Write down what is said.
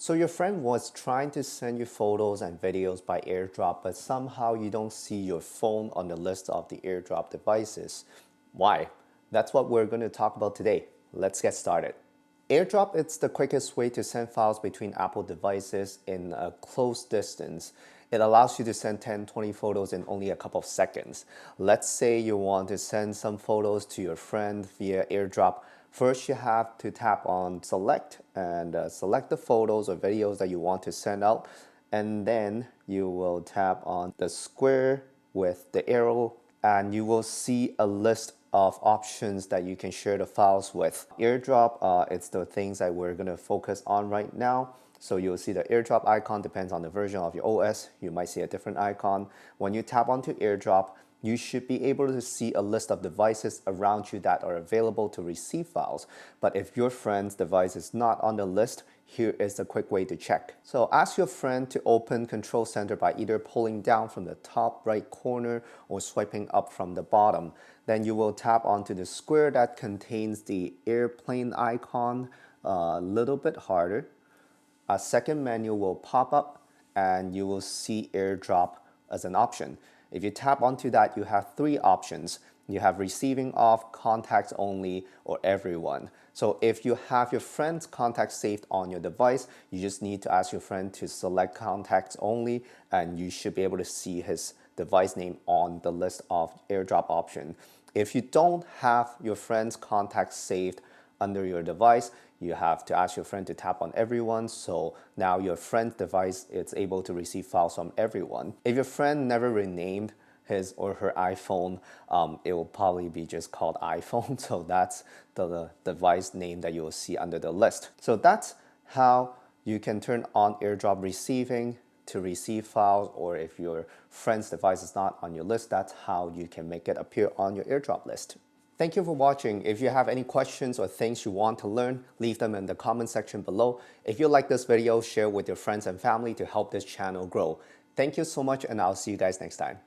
So your friend was trying to send you photos and videos by AirDrop, but somehow you don't see your phone on the list of the AirDrop devices. Why? That's what we're going to talk about today. Let's get started. AirDrop is the quickest way to send files between Apple devices in a close distance. It allows you to send 10, 20 photos in only a couple of seconds. Let's say you want to send some photos to your friend via AirDrop. First, you have to tap on select and select the photos or videos that you want to send out. And then you will tap on the square with the arrow and you will see a list of options that you can share the files with. AirDrop, it's the things that we're gonna focus on right now. So you'll see the AirDrop icon depends on the version of your OS. You might see a different icon. When you tap onto AirDrop, you should be able to see a list of devices around you that are available to receive files. But if your friend's device is not on the list, here is a quick way to check. So ask your friend to open Control Center by either pulling down from the top right corner or swiping up from the bottom. Then you will tap onto the square that contains the airplane icon a little bit harder. A second menu will pop up and you will see AirDrop as an option. If you tap onto that, you have three options. You have receiving off, contacts only, or everyone. So if you have your friend's contacts saved on your device, you just need to ask your friend to select contacts only and you should be able to see his device name on the list of AirDrop option. If you don't have your friend's contacts saved under your device, you have to ask your friend to tap on everyone. So now your friend's device is able to receive files from everyone. If your friend never renamed his or her iPhone, it will probably be just called iPhone. So that's the device name that you will see under the list. So that's how you can turn on AirDrop receiving to receive files, or if your friend's device is not on your list, that's how you can make it appear on your AirDrop list. Thank you for watching. If you have any questions or things you want to learn, leave them in the comment section below. If you like this video, share with your friends and family to help this channel grow. Thank you so much and I'll see you guys next time.